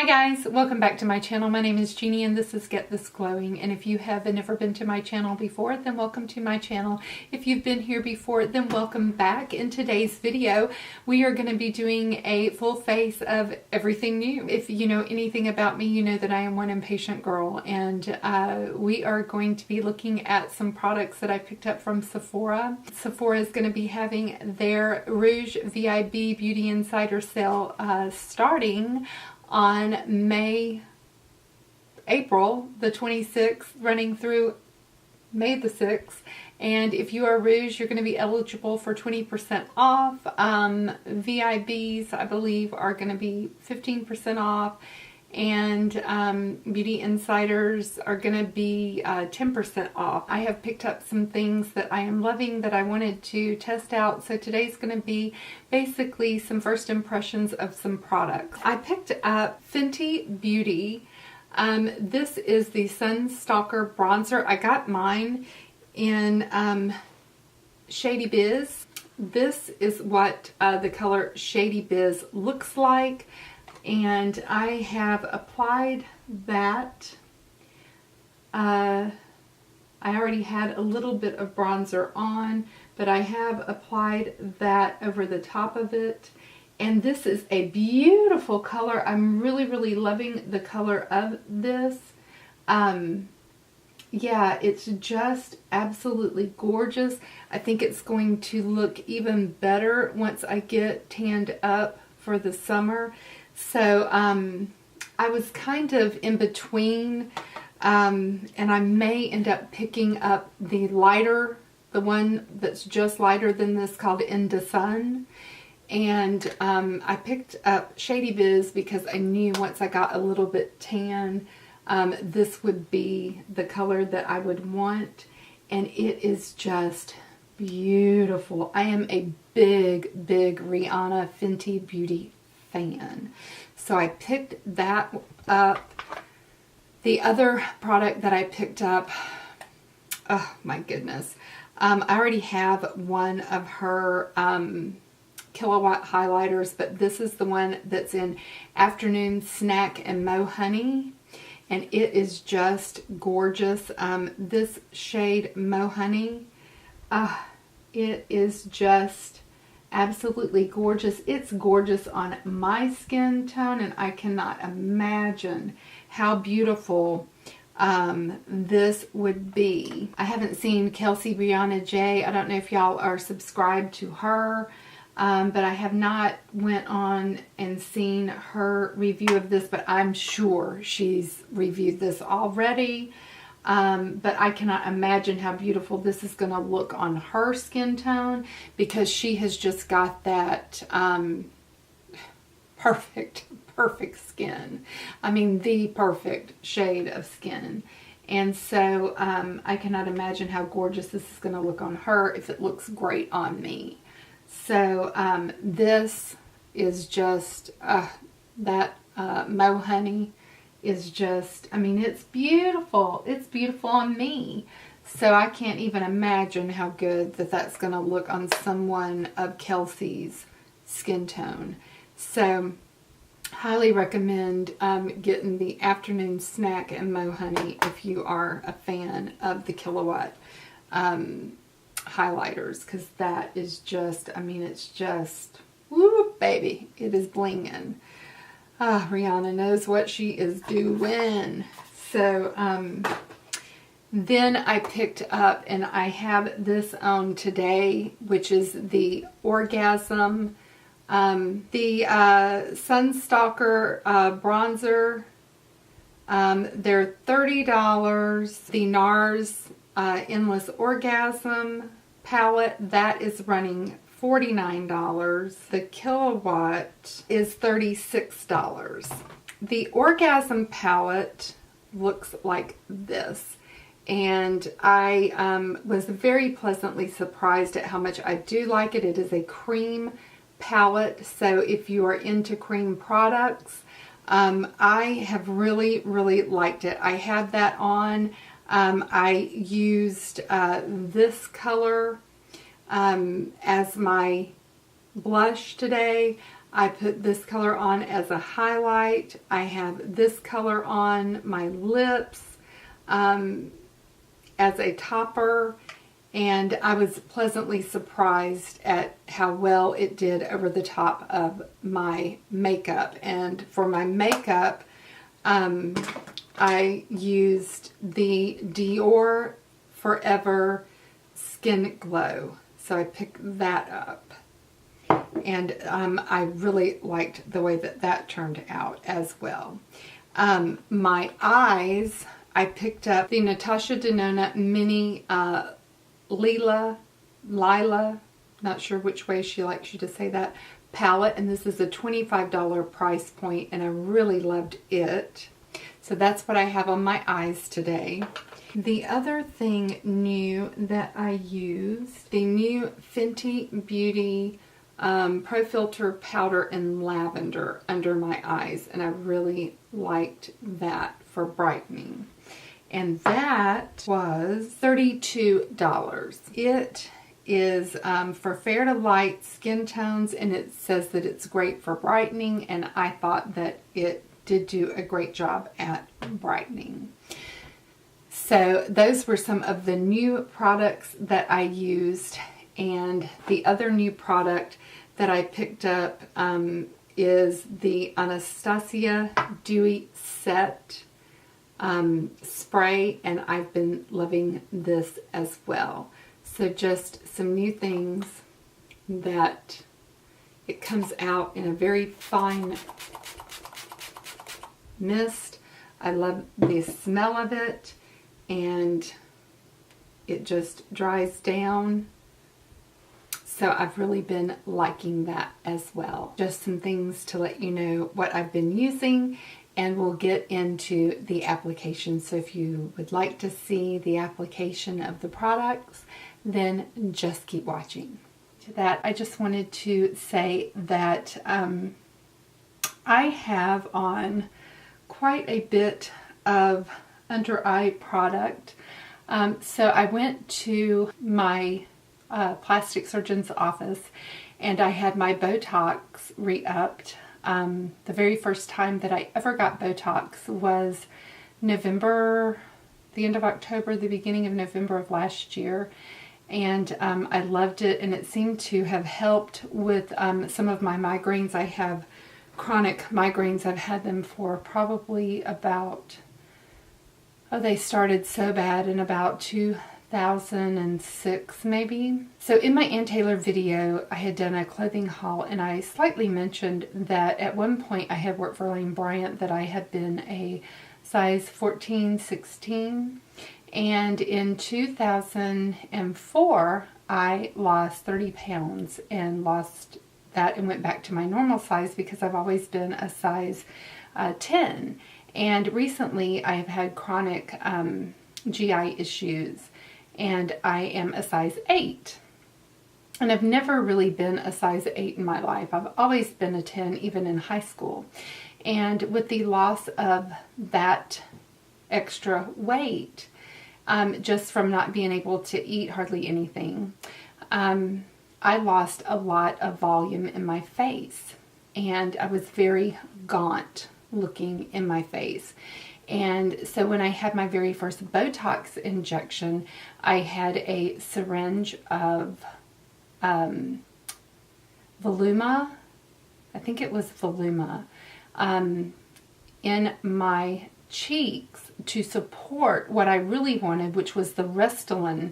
Hi guys, welcome back to my channel. My name is Jeannie and this is Get This Glowing. And if you have never been to my channel before, then welcome to my channel. If you've been here before, then welcome back. In today's video, we are going to be doing a full face of everything new. If you know anything about me, you know that I am one impatient girl. And we are going to be looking at some products that I picked up from Sephora. Sephora is going to be having their Rouge VIB Beauty Insider sale starting on April the 26th, running through May the 6th. And if you are Rouge, you're going to be eligible for 20% off. VIBs, I believe, are going to be 15% off. And Beauty Insiders are going to be 10% off. I have picked up some things that I am loving that I wanted to test out. So today's going to be basically some first impressions of some products. I picked up Fenty Beauty. This is the Sun Stalker bronzer. I got mine in Shady Biz. This is what the color Shady Biz looks like. And I have applied that. I already had a little bit of bronzer on, but I have applied that over the top of it. And this is a beautiful color. I'm really loving the color of this. Yeah, it's just absolutely gorgeous. I think it's going to look even better once I get tanned up for the summer. So I was kind of in between, and I may end up picking up the lighter, the one that's just lighter than this, called In the Sun. And I picked up Shady Biz because I knew once I got a little bit tan, this would be the color that I would want. And it is just beautiful. I am a big Rihanna Fenty Beauty fan. So I picked that up. The other product that I picked up, oh my goodness. I already have one of her Kilowatt highlighters, but this is the one that's in Afternoon Snack and Mo Honey. And it is just gorgeous. This shade Mo Honey, it is just absolutely gorgeous. It's gorgeous on my skin tone, and I cannot imagine how beautiful this would be. I haven't seen Kelsey Brianna J. I don't know if y'all are subscribed to her, but I have not went on and seen her review of this, but I'm sure she's reviewed this already. But I cannot imagine how beautiful this is going to look on her skin tone, because she has just got that perfect skin. I mean, the perfect shade of skin. And so I cannot imagine how gorgeous this is going to look on her if it looks great on me. So this is just, that Mo Honey is just, I mean, it's beautiful. It's beautiful on me. So I can't even imagine how good that's going to look on someone of Kelsey's skin tone. So highly recommend getting the Afternoon Snack and Mo Honey if you are a fan of the Kilowatt highlighters, because that is just, I mean, it's just, woo, baby, it is blinging. Rihanna knows what she is doing. So then I picked up, and I have this on today, which is the Orgasm, the Sun Stalker bronzer. They're $30. The Nars Endless Orgasm palette, that is running $49. The Kilowatt is $36. The Orgasm palette looks like this, and I was very pleasantly surprised at how much I do like it. It is a cream palette, so if you are into cream products, I have really liked it. I had that on. I used this color as my blush today. I put this color on as a highlight. I have this color on my lips as a topper. And I was pleasantly surprised at how well it did over the top of my makeup. And for my makeup, I used the Dior Forever Skin Glow. So I picked that up. And I really liked the way that that turned out as well. My eyes, I picked up the Natasha Denona Mini Lila, not sure which way she likes you to say that, palette. And this is a $25 price point, and I really loved it. So that's what I have on my eyes today. The other thing new that I used, the new Fenty Beauty Pro Filter Powder in Lavender under my eyes. And I really liked that for brightening. And that was $32. It is for fair to light skin tones, and it says that it's great for brightening, and I thought that it did do a great job at brightening. So those were some of the new products that I used, and the other new product that I picked up is the Anastasia Dewy Set spray, and I've been loving this as well. So just some new things that it comes out in a very fine mist. I love the smell of it, and it just dries down. So I've really been liking that as well. Just some things to let you know what I've been using, and we'll get into the application. So if you would like to see the application of the products, then just keep watching. To that, I just wanted to say that I have on quite a bit of under eye product. So I went to my plastic surgeon's office, and I had my Botox re-upped. The very first time that I ever got Botox was November, the end of October, the beginning of November of last year. And I loved it, and it seemed to have helped with some of my migraines. I have chronic migraines. I've had them for probably about, they started so bad in about 2006 maybe. So in my Ann Taylor video, I had done a clothing haul, and I slightly mentioned that at one point I had worked for Lane Bryant, that I had been a size 14, 16. And in 2004, I lost 30 pounds and lost that and went back to my normal size, because I've always been a size 10. And recently I have had chronic GI issues, and I am a size 8. And I've never really been a size 8 in my life. I've always been a 10, even in high school. And with the loss of that extra weight, just from not being able to eat hardly anything, I lost a lot of volume in my face, and I was very gaunt looking in my face. And so when I had my very first Botox injection, I had a syringe of Voluma, I think it was Voluma, in my cheeks to support what I really wanted, which was the Restylane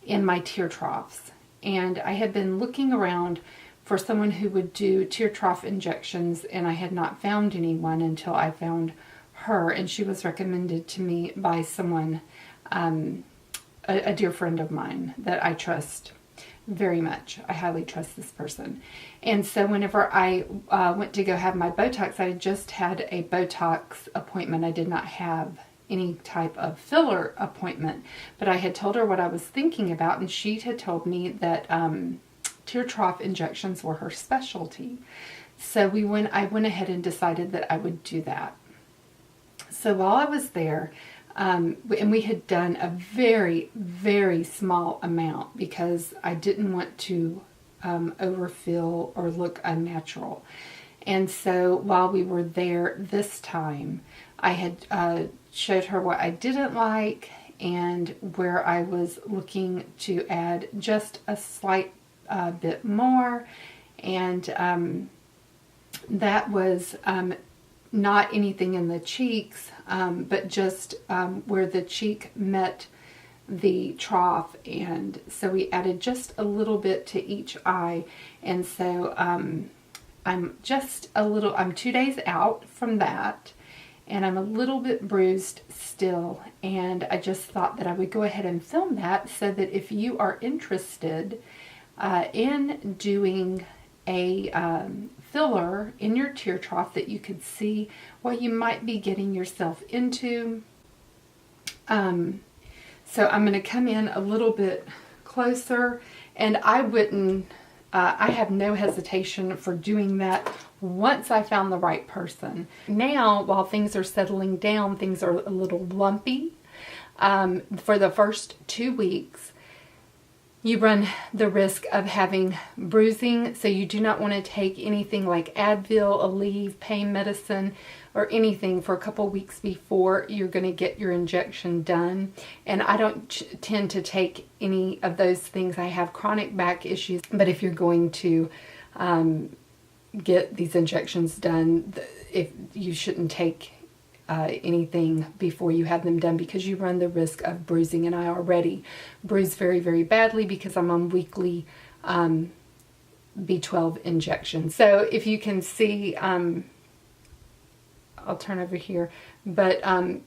in my tear troughs. And I had been looking around for someone who would do tear trough injections, and I had not found anyone until I found her, and she was recommended to me by someone, a dear friend of mine that I trust very much. I highly trust this person. And so whenever I went to go have my Botox, I had just had a Botox appointment. I did not have any type of filler appointment, but I had told her what I was thinking about, and she had told me that tear trough injections were her specialty. So I went ahead and decided that I would do that. So while I was there, and we had done a very, very small amount, because I didn't want to overfill or look unnatural. And so while we were there this time, I had showed her what I didn't like and where I was looking to add just a slight bit more. And that was not anything in the cheeks, but just where the cheek met the trough. And so we added just a little bit to each eye. And so I'm 2 days out from that, and I'm a little bit bruised still, and I just thought that I would go ahead and film that so that if you are interested in doing a filler in your tear trough, that you could see what you might be getting yourself into. So I'm going to come in a little bit closer, and I have no hesitation for doing that once I found the right person. Now, while things are settling down, things are a little lumpy. For the first 2 weeks, you run the risk of having bruising, so you do not want to take anything like Advil, Aleve, pain medicine, or anything for a couple weeks before you're going to get your injection done. And I don't tend to take any of those things. I have chronic back issues, but if you're going to get these injections done, if you shouldn't take anything before you have them done, because you run the risk of bruising. And I already bruise very, very badly because I'm on weekly B12 injections. So if you can see, I'll turn over here, but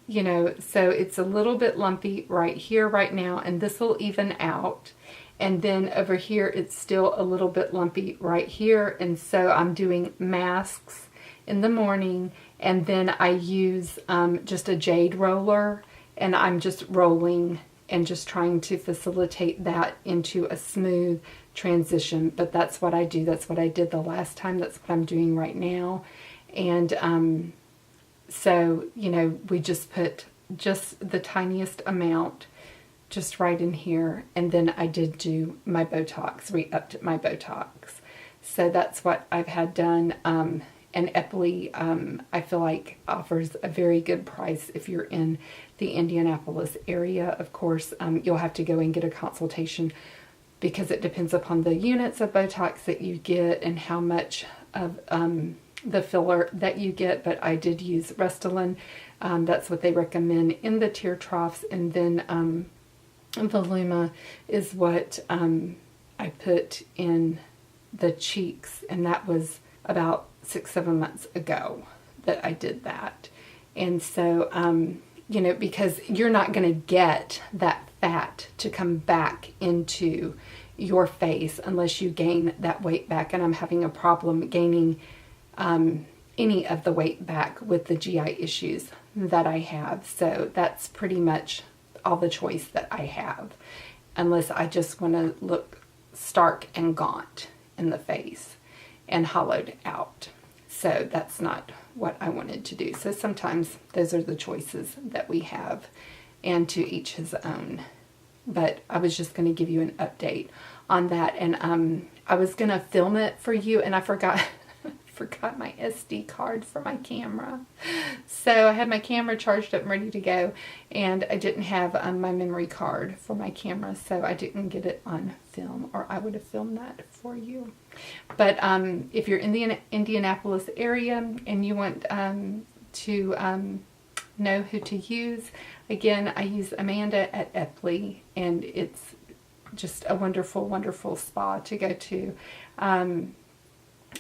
you know, so it's a little bit lumpy right here right now, and this will even out. And then over here it's still a little bit lumpy right here, and so I'm doing masks in the morning, and then I use just a jade roller, and I'm just rolling and just trying to facilitate that into a smooth transition. But that's what I do. That's what I did the last time. That's what I'm doing right now. And so, you know, we just put just the tiniest amount just right in here. And then I did do my Botox, re-upped my Botox. So that's what I've had done. And Epley, I feel like offers a very good price if you're in the Indianapolis area. Of course, you'll have to go and get a consultation because it depends upon the units of Botox that you get and how much of the filler that you get. But I did use Restylane. That's what they recommend in the tear troughs. And then Voluma is what I put in the cheeks, and that was about 6-7 months ago that I did that. And so, you know, because you're not going to get that fat to come back into your face unless you gain that weight back. And I'm having a problem gaining any of the weight back with the GI issues that I have. So that's pretty much all the choice that I have, unless I just want to look stark and gaunt in the face and hollowed out. So that's not what I wanted to do. So sometimes those are the choices that we have, and to each his own. But I was just going to give you an update on that. And I was going to film it for you, and I forgot my SD card for my camera. So I had my camera charged up and ready to go, and I didn't have my memory card for my camera, so I didn't get it on film, or I would have filmed that for you. But if you're in the Indianapolis area and you want to know who to use, again, I use Amanda at Epley, and it's just a wonderful, wonderful spa to go to,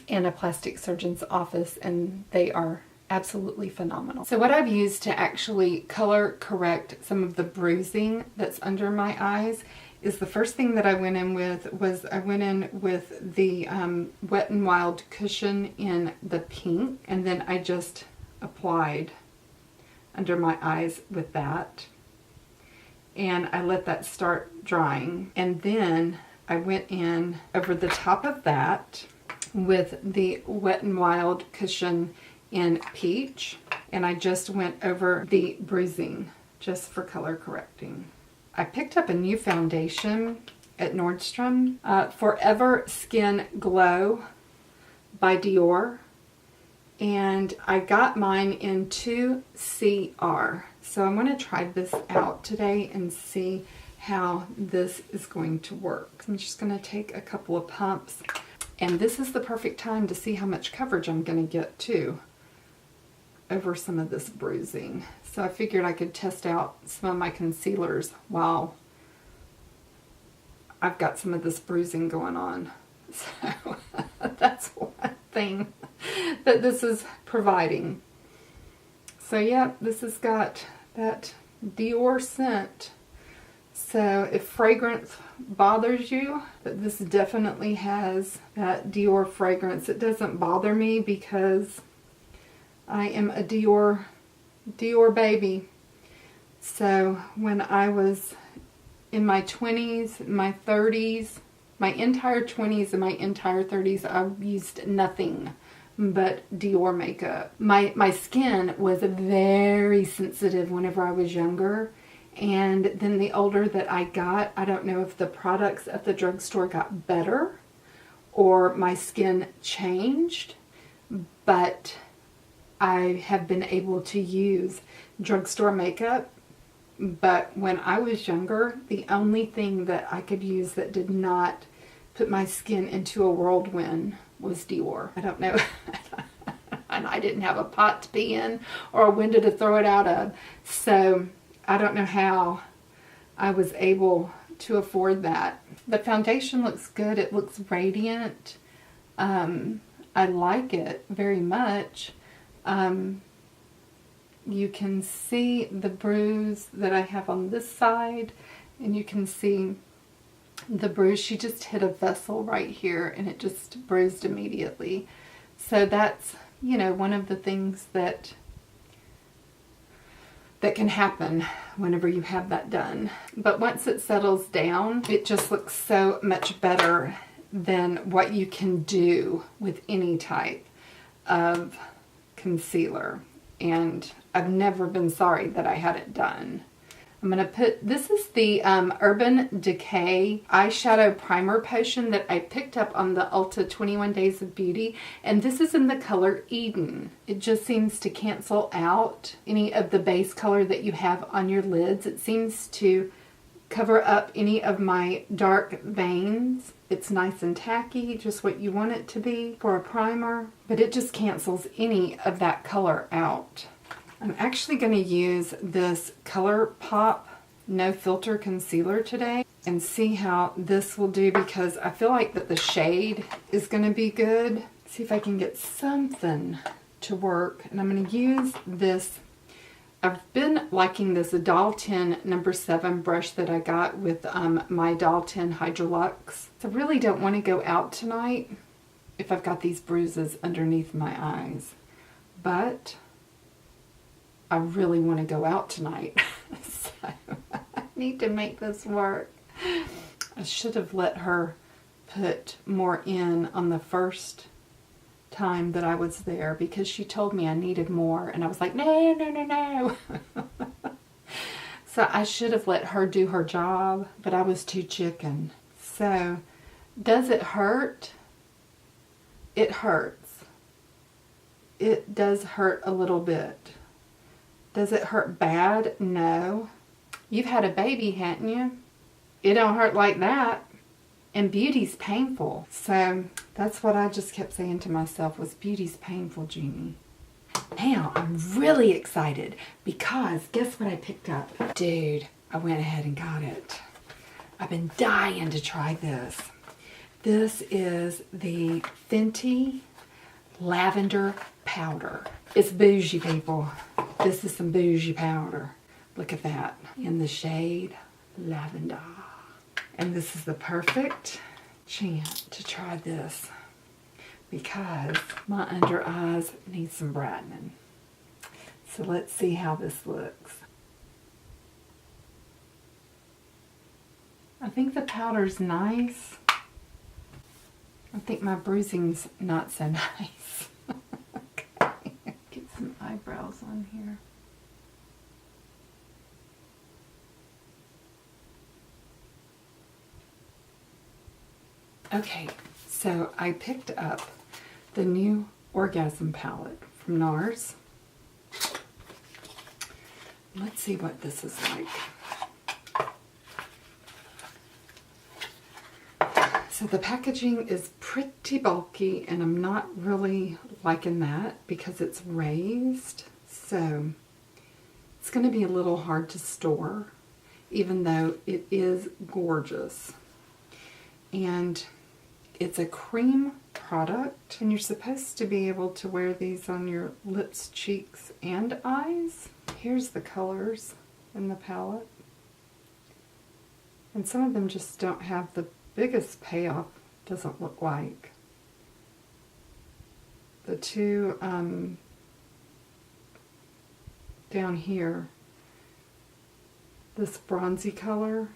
in a plastic surgeon's office, and they are absolutely phenomenal. So what I've used to actually color correct some of the bruising that's under my eyes is, the first thing that I went in with was the Wet n Wild cushion in the pink, and then I just applied under my eyes with that, and I let that start drying, and then I went in over the top of that with the Wet n Wild cushion in peach, and I just went over the bruising just for color correcting. I picked up a new foundation at Nordstrom, Forever Skin Glow by Dior, and I got mine in 2CR. So I'm going to try this out today and see how this is going to work. I'm just going to take a couple of pumps, and this is the perfect time to see how much coverage I'm going to get too over some of this bruising. So I figured I could test out some of my concealers while I've got some of this bruising going on. So that's one thing that this is providing. So yeah, this has got that Dior scent. So if fragrance bothers you, but this definitely has that Dior fragrance. It doesn't bother me because I am a Dior baby. So when I was in my 20s, my 30s, my entire 20s and my entire 30s, I used nothing but Dior makeup. My skin was very sensitive whenever I was younger. And then the older that I got, I don't know if the products at the drugstore got better or my skin changed, but I have been able to use drugstore makeup. But when I was younger, the only thing that I could use that did not put my skin into a whirlwind was Dior. I don't know. And I didn't have a pot to be in or a window to throw it out of. So I don't know how I was able to afford that. The foundation looks good. It looks radiant. I like it very much. You can see the bruise that I have on this side, and you can see the bruise. She just hit a vessel right here and it just bruised immediately. So that's, you know, one of the things that can happen whenever you have that done. But once it settles down, it just looks so much better than what you can do with any type of concealer. And I've never been sorry that I had it done. I'm going to put, this is the Urban Decay eyeshadow primer potion that I picked up on the Ulta 21 Days of Beauty. And this is in the color Eden. It just seems to cancel out any of the base color that you have on your lids. It seems to cover up any of my dark veins. It's nice and tacky, just what you want it to be for a primer. But it just cancels any of that color out. I'm actually going to use this ColourPop No Filter Concealer today and see how this will do, because I feel like that the shade is going to be good. See if I can get something to work. And I'm going to use this. I've been liking this Doll 10 number 7 brush that I got with my Doll 10 Hydrolux. So I really don't want to go out tonight if I've got these bruises underneath my eyes. But I really want to go out tonight. So I need to make this work. I should have let her put more in on the first time that I was there, because she told me I needed more and I was like, no, no, no, no. So I should have let her do her job, but I was too chicken. So does it hurt? It hurts. It does hurt a little bit. Does it hurt bad? No. You've had a baby, hadn't you? It don't hurt like that. And beauty's painful. So that's what I just kept saying to myself, was beauty's painful, Jeannie. Now I'm really excited because guess what I picked up? Dude, I went ahead and got it. I've been dying to try this. This is the Fenty Lavender Powder. It's bougie, people. This is some bougie powder. Look at that. In the shade Lavender. And this is the perfect chance to try this because my under eyes need some brightening. So let's see how this looks. I think the powder's nice. I think my bruising's not so nice. Okay. Get some eyebrows on here. Okay, so I picked up the new Orgasm palette from Nars. Let's see what this is like. So the packaging is pretty bulky, and I'm not really liking that because it's raised. So it's going to be a little hard to store, even though it is gorgeous. And it's a cream product, and you're supposed to be able to wear these on your lips, cheeks, and eyes. Here's the colors in the palette. And some of them just don't have the biggest payoff, doesn't look like. The two down here, this bronzy color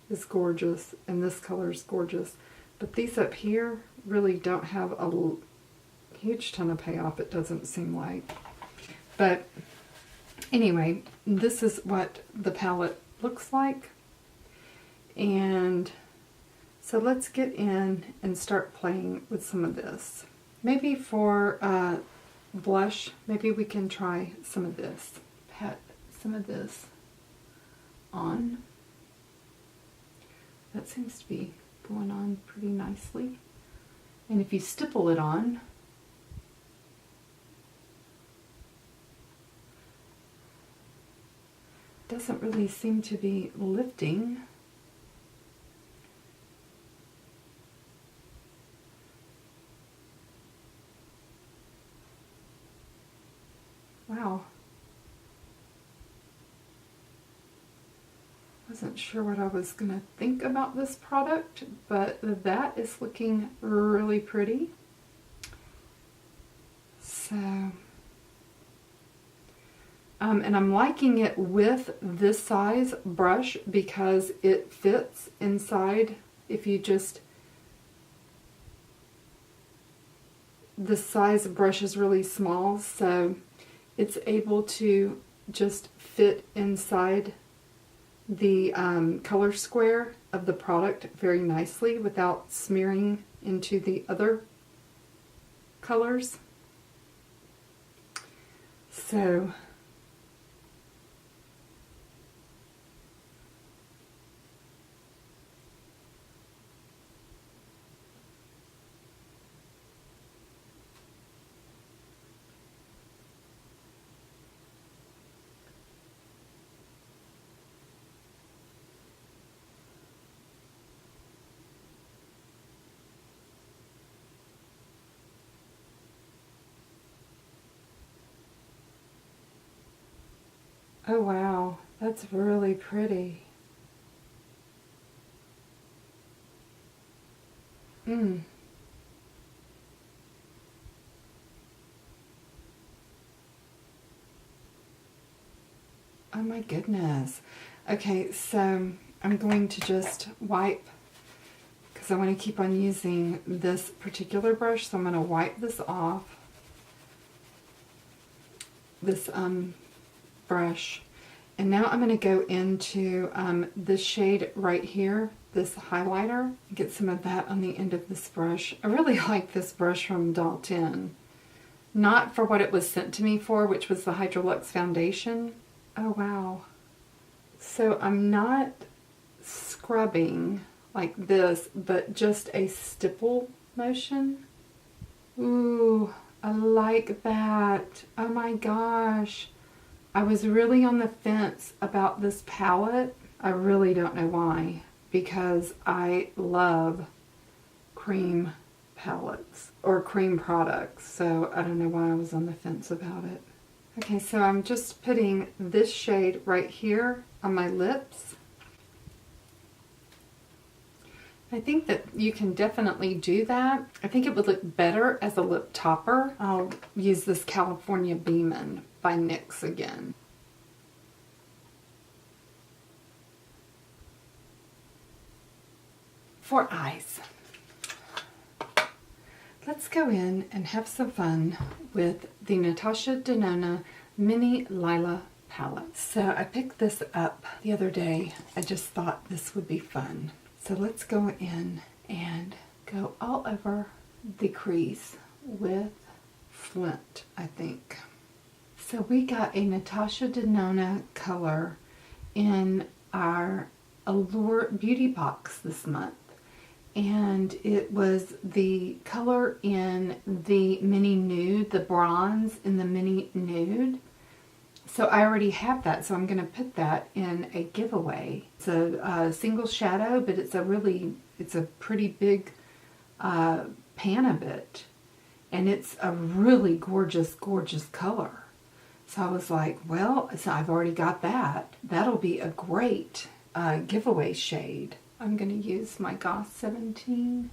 is gorgeous, and this color is gorgeous. But these up here really don't have a huge ton of payoff, it doesn't seem like. But anyway, this is what the palette looks like. And so let's get in and start playing with some of this. Maybe for blush, maybe we can try some of this. Pat some of this on. That seems to be going on pretty nicely. And if you stipple it on, it doesn't really seem to be lifting. Wow. Wasn't sure what I was going to think about this product, but that is looking really pretty. So, and I'm liking it with this size brush because it fits inside. If you just, the size of brush is really small, so it's able to just fit inside the color square of the product very nicely without smearing into the other colors. So oh wow, that's really pretty. Oh my goodness. Okay, so I'm going to just wipe, because I want to keep on using this particular brush, so I'm going to wipe this off, this brush. And now I'm going to go into this shade right here, this highlighter, get some of that on the end of this brush. I really like this brush from Doll 10. Not for what it was sent to me for, which was the Hydrolux foundation. Oh wow. So I'm not scrubbing like this, but just a stipple motion. Ooh, I like that. Oh my gosh. I was really on the fence about this palette. I really don't know why, because I love cream palettes or cream products, so I don't know why I was on the fence about it. Okay, so I'm just putting this shade right here on my lips. I think that you can definitely do that. I think it would look better as a lip topper. I'll use this California Beamin' by NYX again. For eyes, let's go in and have some fun with the Natasha Denona Mini Lila palette. So I picked this up the other day. I just thought this would be fun. So let's go in and go all over the crease with Flint, I think. So we got a Natasha Denona color in our Allure Beauty box this month. And it was the color in the mini nude, the bronze in the mini nude. So I already have that, so I'm going to put that in a giveaway. It's a single shadow, but it's a pretty big pan of it. And it's a really gorgeous, gorgeous color. So I was like, well, so I've already got that. That'll be a great giveaway shade. I'm going to use my Goth 17.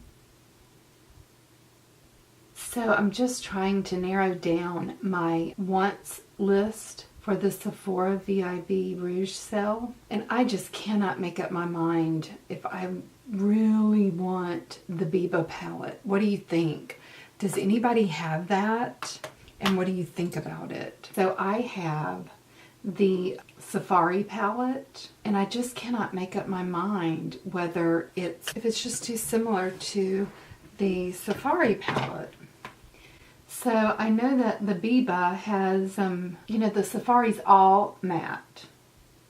So I'm just trying to narrow down my wants list for the Sephora VIB Rouge sale. And I just cannot make up my mind if I really want the Biba palette. What do you think? Does anybody have that? And what do you think about it? So I have the Safari palette, and I just cannot make up my mind whether if it's just too similar to the Safari palette. So I know that the Biba has, you know, the Safari's all matte.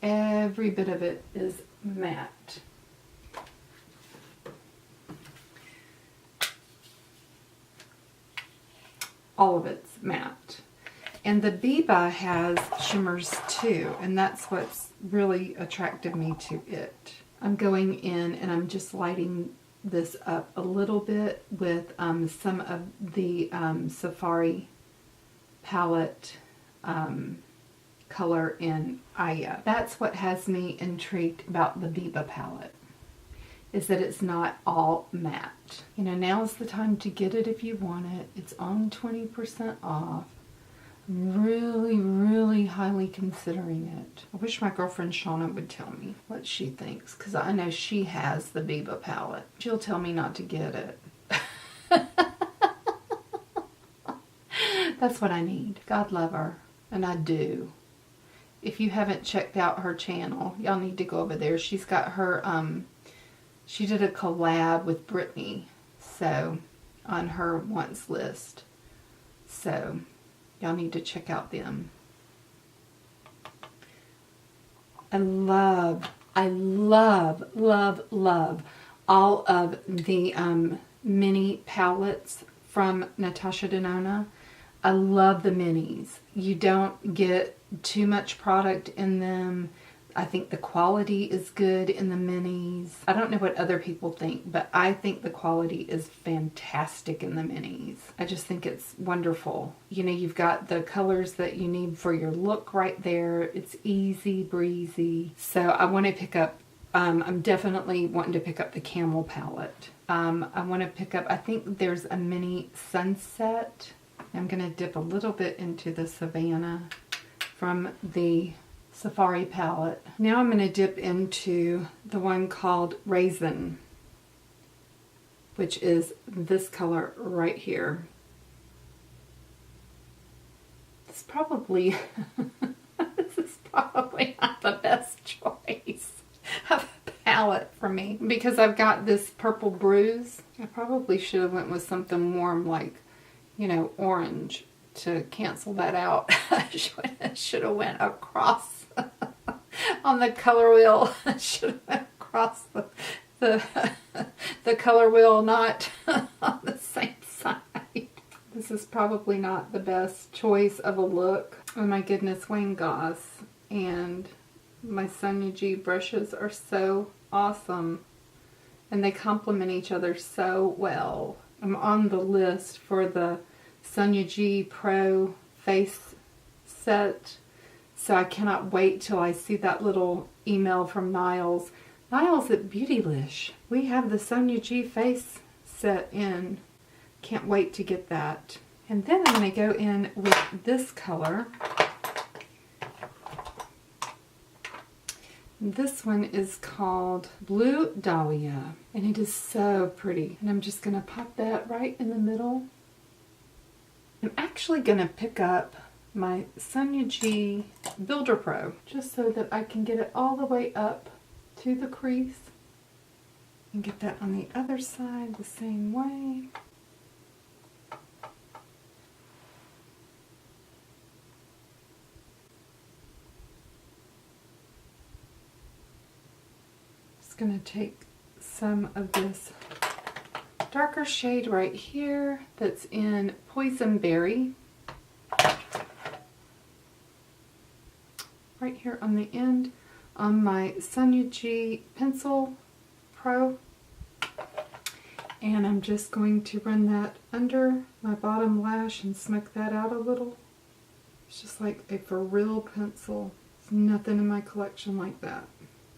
Every bit of it is matte. All of it's matte. And the Biba has shimmers too, and that's what's really attracted me to it. I'm going in and I'm just lighting this up a little bit with some of the Safari palette color in Aya. That's what has me intrigued about the Biba palette, is that it's not all matte. You know, now's the time to get it if you want it. It's on 20% off. I'm really, really highly considering it. I wish my girlfriend Shauna would tell me what she thinks, because I know she has the Biba palette. She'll tell me not to get it. That's what I need. God love her, and I do. If you haven't checked out her channel, y'all need to go over there. She's got her, she did a collab with Brittany, so, on her wants list. So, y'all need to check out them. I love, love all of the mini palettes from Natasha Denona. I love the minis. You don't get too much product in them. I think the quality is good in the minis. I don't know what other people think, but I think the quality is fantastic in the minis. I just think it's wonderful. You know, you've got the colors that you need for your look right there. It's easy breezy. So I want to pick up, I'm definitely wanting to pick up the Camel palette. I want to pick up, I think there's a mini Sunset. I'm going to dip a little bit into the Savannah from the Safari palette. Now I'm going to dip into the one called Raisin, which is this color right here. This is probably not the best choice of a palette for me, because I've got this Purple Bruise. I probably should have went with something warm like, you know, orange to cancel that out. I should have went across on the color wheel. I should have went across the color wheel, not on the same side. This is probably not the best choice of a look. Oh my goodness, Wayne Goss and my Sonia G brushes are so awesome, and they complement each other so well. I'm on the list for the Sonia G Pro face set, so I cannot wait till I see that little email from Niles. Niles at Beautylish. We have the Sonia G face set in. Can't wait to get that. And then I'm going to go in with this color. This one is called Blue Dahlia, and it is so pretty. And I'm just going to pop that right in the middle. I'm actually going to pick up my Sonia G Builder Pro, just so that I can get it all the way up to the crease. And get that on the other side the same way. just going to take some of this darker shade right here that's in Poison Berry. Right here on the end on my Sonia G Pencil Pro. And I'm just going to run that under my bottom lash and smoke that out a little. It's just like a for real pencil. There's nothing in my collection like that.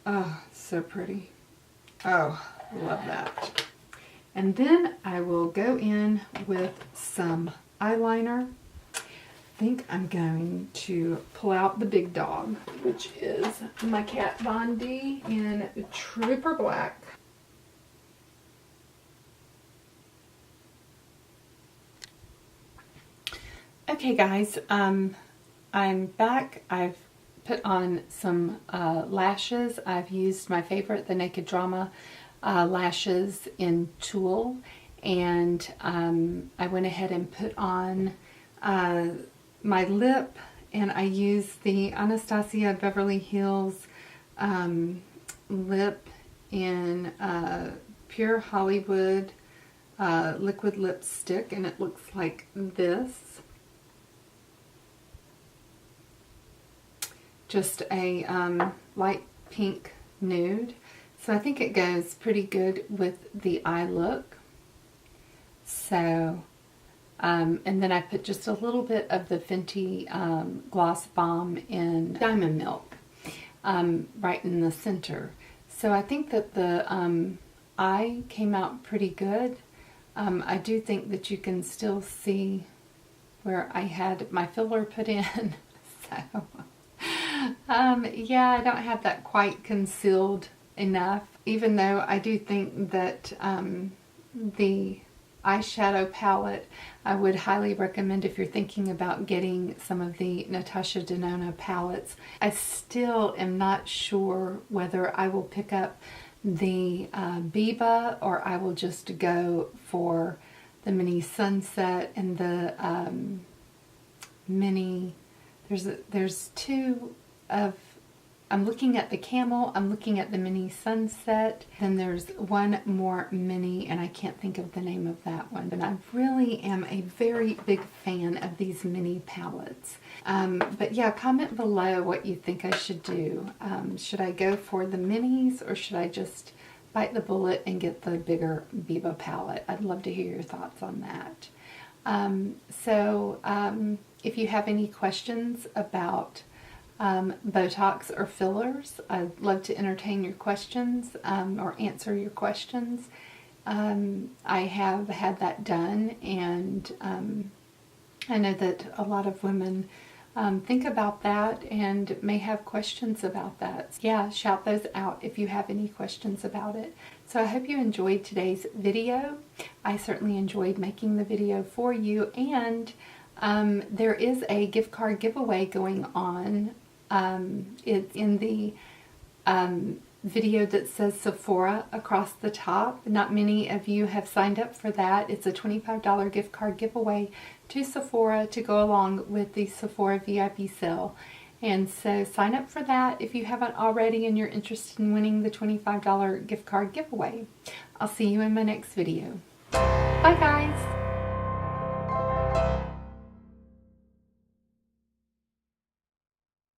Oh, so pretty. Oh, love that. And then I will go in with some eyeliner. I think I'm going to pull out the big dog, which is my Kat Von D in Trooper Black. Okay guys, I'm back. I've put on some lashes. I've used my favorite, the Naked Drama lashes in Tulle, and I went ahead and put on my lip, and I used the Anastasia Beverly Hills lip in Pure Hollywood liquid lipstick, and it looks like this. Just a light pink nude. So I think it goes pretty good with the eye look. So, and then I put just a little bit of the Fenty Gloss Bomb in Diamond Milk right in the center. So I think that the eye came out pretty good. I do think that you can still see where I had my filler put in. So, yeah, I don't have that quite concealed enough, even though I do think that the eyeshadow palette I would highly recommend if you're thinking about getting some of the Natasha Denona palettes. I still am not sure whether I will pick up the Biba or I will just go for the mini Sunset and the mini, there's two of, I'm looking at the Camel, I'm looking at the mini Sunset, then there's one more mini and I can't think of the name of that one, but I really am a very big fan of these mini palettes. But yeah, comment below what you think I should do. Should I go for the minis or should I just bite the bullet and get the bigger Biba palette? I'd love to hear your thoughts on that. If you have any questions about Botox or fillers, I'd love to entertain your questions or answer your questions. I have had that done, and I know that a lot of women think about that and may have questions about that. Yeah, shout those out if you have any questions about it. So I hope you enjoyed today's video. I certainly enjoyed making the video for you, and there is a gift card giveaway going on. It's in the video that says Sephora across the top. Not many of you have signed up for that. It's a $25 gift card giveaway to Sephora to go along with the Sephora VIP sale. And so sign up for that if you haven't already and you're interested in winning the $25 gift card giveaway. I'll see you in my next video. Bye guys!